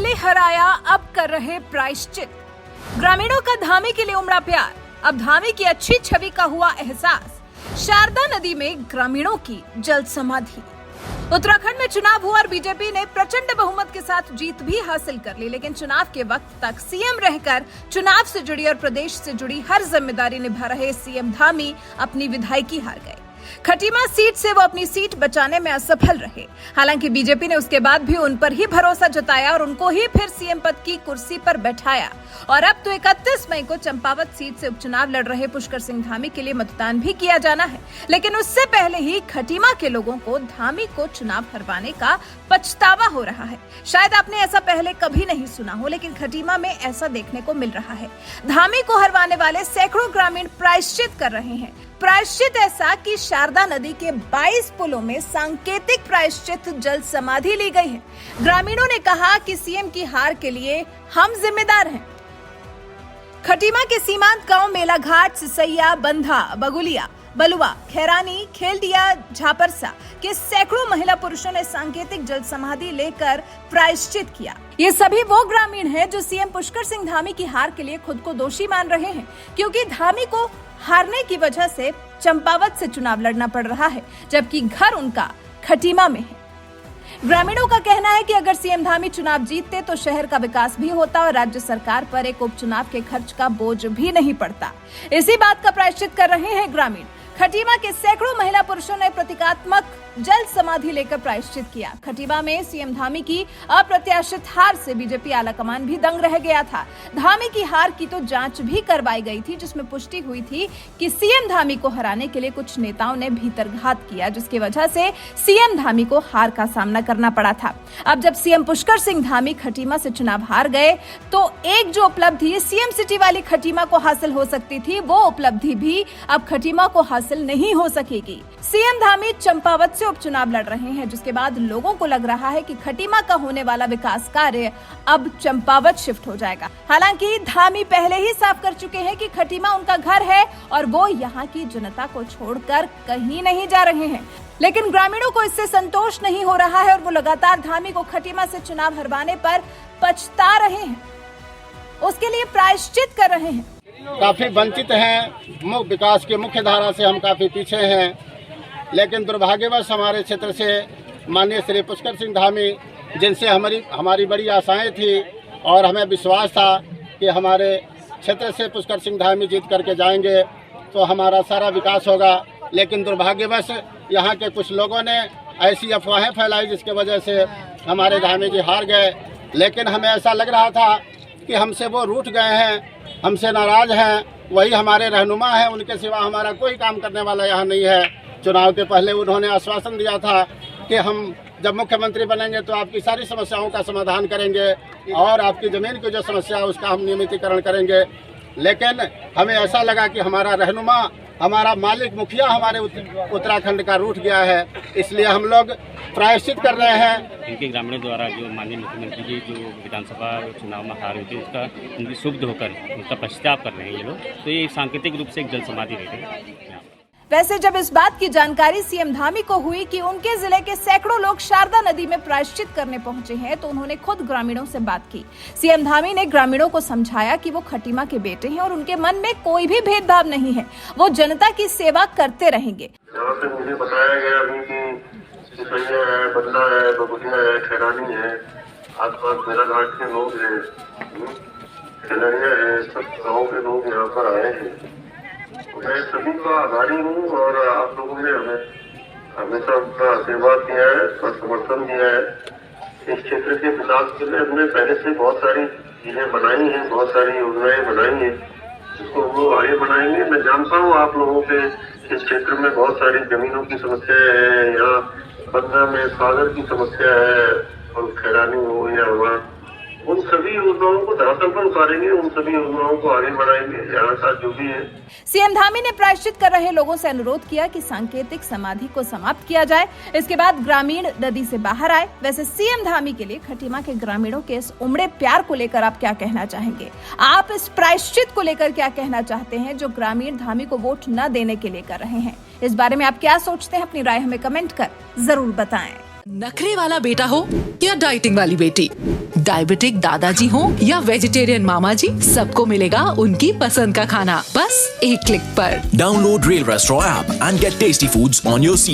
पहले हराया अब कर रहे प्रायश्चित। ग्रामीणों का धामी के लिए उमड़ा प्यार, अब धामी की अच्छी छवि का हुआ एहसास। शारदा नदी में ग्रामीणों की जल समाधि। उत्तराखंड में चुनाव हुआ और बीजेपी ने प्रचंड बहुमत के साथ जीत भी हासिल कर ली, लेकिन चुनाव के वक्त तक सीएम रहकर चुनाव से जुड़ी और प्रदेश से जुड़ी हर जिम्मेदारी निभा रहे सीएम धामी अपनी विधायकी हार गए। खटीमा सीट से वो अपनी सीट बचाने में असफल रहे। हालांकि बीजेपी ने उसके बाद भी उन पर ही भरोसा जताया और उनको ही फिर सीएम पद की कुर्सी पर बैठाया। और अब तो 31 मई को चंपावत सीट से उपचुनाव लड़ रहे पुष्कर सिंह धामी के लिए मतदान भी किया जाना है, लेकिन उससे पहले ही खटीमा के लोगों को धामी को चुनाव हरवाने का पछतावा हो रहा है। शायद आपने ऐसा पहले कभी नहीं सुना हो, लेकिन खटीमा में ऐसा देखने को मिल रहा है। धामी को हरवाने वाले सैकड़ों ग्रामीण प्रायश्चित कर रहे हैं। प्रायश्चित ऐसा कि शारदा नदी के 22 पुलों में सांकेतिक प्रायश्चित जल समाधि ली गई है। ग्रामीणों ने कहा कि सीएम की हार के लिए हम जिम्मेदार हैं। खटीमा के सीमांत गांव मेलाघाट, सिसैया, बंधा, बगुलिया, बलुआ, खैरानी, खेलदिया, झापरसा के सैकड़ों महिला पुरुषों ने सांकेतिक जल समाधि लेकर प्रायश्चित किया। ये सभी वो ग्रामीण हैं जो सीएम पुष्कर सिंह धामी की हार के लिए खुद को दोषी मान रहे हैं, क्योंकि धामी को हारने की वजह से चंपावत से चुनाव लड़ना पड़ रहा है, जबकि घर उनका खटीमा में है। ग्रामीणों का कहना है कि अगर सीएम धामी चुनाव जीतते तो शहर का विकास भी होता और राज्य सरकार पर एक उपचुनाव के खर्च का बोझ भी नहीं पड़ता। इसी बात का प्रायश्चित कर रहे हैं ग्रामीण। खटीमा के सैकड़ों महिला पुरुषों ने प्रतीकात्मक जल समाधि लेकर प्रायश्चित किया। खटीमा में सीएम धामी की अप्रत्याशित हार से बीजेपी आलाकमान भी दंग रह गया था। धामी की हार की तो जांच भी करवाई गई थी, जिसमें पुष्टि हुई थी कि सीएम धामी को हराने के लिए कुछ नेताओं ने भीतरघात किया, जिसकी वजह से सीएम धामी को हार का सामना करना पड़ा था। अब जब सीएम पुष्कर सिंह धामी खटीमा से चुनाव हार गए, तो एक जो उपलब्धि सीएम सिटी वाली खटीमा को हासिल हो सकती थी, वो उपलब्धि भी अब खटीमा को हासिल नहीं हो सकेगी। सीएम धामी चंपावत से उपचुनाव लड़ रहे हैं, जिसके बाद लोगों को लग रहा है कि खटीमा का होने वाला विकास कार्य अब चंपावत शिफ्ट हो जाएगा। हालांकि धामी पहले ही साफ कर चुके हैं कि खटीमा उनका घर है और वो यहाँ की जनता को छोड़कर कहीं नहीं जा रहे हैं। लेकिन ग्रामीणों को इससे संतोष नहीं हो रहा है और वो लगातार धामी को खटीमा से चुनाव हरवाने पर पछता रहे हैं, उसके लिए प्रायश्चित कर रहे हैं। काफ़ी वंचित हैं, विकास की मुख्य धारा से हम काफ़ी पीछे हैं, लेकिन दुर्भाग्यवश हमारे क्षेत्र से माननीय श्री पुष्कर सिंह धामी, जिनसे हमारी बड़ी आशाएं थी और हमें विश्वास था कि हमारे क्षेत्र से पुष्कर सिंह धामी जीत करके जाएंगे तो हमारा सारा विकास होगा, लेकिन दुर्भाग्यवश यहाँ के कुछ लोगों ने ऐसी अफवाहें फैलाई जिसकी वजह से हमारे धामी जी हार गए। लेकिन हमें ऐसा लग रहा था कि हमसे वो रूठ गए हैं, हमसे नाराज हैं, वही हमारे रहनुमा हैं, उनके सिवा हमारा कोई काम करने वाला यहाँ नहीं है। चुनाव के पहले उन्होंने आश्वासन दिया था कि हम जब मुख्यमंत्री बनेंगे तो आपकी सारी समस्याओं का समाधान करेंगे और आपकी ज़मीन की जो समस्या है उसका हम नियमितीकरण करेंगे। लेकिन हमें ऐसा लगा कि हमारा रहनुमा, हमारा मालिक, मुखिया हमारे उत्तराखंड का रूठ गया है, इसलिए हम लोग प्रायश्चित कर रहे हैं। इनके ग्रामीणों द्वारा जो माननीय मुख्यमंत्री जी जो विधानसभा चुनाव में हार हुई थी उसका उनकी शुद्ध होकर उनका पश्चाताप कर रहे हैं ये लोग, तो ये सांकेतिक रूप से एक जल समाधि ले रहे हैं। वैसे जब इस बात की जानकारी सीएम धामी को हुई कि उनके जिले के सैकड़ों लोग शारदा नदी में प्रायश्चित करने पहुंचे हैं, तो उन्होंने खुद ग्रामीणों से बात की। सीएम धामी ने ग्रामीणों को समझाया कि वो खटीमा के बेटे हैं और उनके मन में कोई भी भेदभाव नहीं है, वो जनता की सेवा करते रहेंगे। यहाँ पे मुझे बताया गया अभी कि सिसैया है, बंदा है, बगुलिया है, खैरानी है, आसपास मेलाघाट के लोग हैं, खिलरिया है, सब गाँव के लोग यहाँ पर आए हैं। मैं सभी का आभारी हूँ और आप लोगों ने हमें हमेशा अपना आशीर्वाद दिया है और समर्थन दिया है। इस क्षेत्र के विकास के लिए हमने पहले से बहुत सारी चीजें बनाई हैं, बहुत सारी योजनाएं बनाई हैं, जिसको वो आगे बढ़ाएंगे। मैं जानता हूँ आप लोगों के इस क्षेत्र में बहुत सारी जमीनों की समस्या है, यहाँ बंदा में सागर की समस्या है और खैरानी हो या वहाँ, उन सभी योजनाओं को धरातल पर उतारेंगे, उन सभी योजनाओं को आगे बढ़ाएंगे। यहाँ का जो भी है, सीएम धामी ने प्रायश्चित कर रहे लोगों से अनुरोध किया कि सांकेतिक समाधि को समाप्त किया जाए, इसके बाद ग्रामीण नदी से बाहर आए। वैसे सीएम धामी के लिए खटीमा के ग्रामीणों के इस उमड़े प्यार को लेकर आप क्या कहना चाहेंगे? आप इस प्रायश्चित को लेकर क्या कहना चाहते हैं जो ग्रामीण धामी को वोट न देने के लिए कर रहे हैं? इस बारे में आप क्या सोचते हैं? अपनी राय हमें कमेंट कर जरूर बताएं। नखरे वाला बेटा हो या डाइटिंग वाली बेटी, डायबिटिक दादाजी हो या वेजिटेरियन मामा जी, सबको मिलेगा उनकी पसंद का खाना बस एक क्लिक पर। Download Rail Restaurant app and get tasty foods on your seat.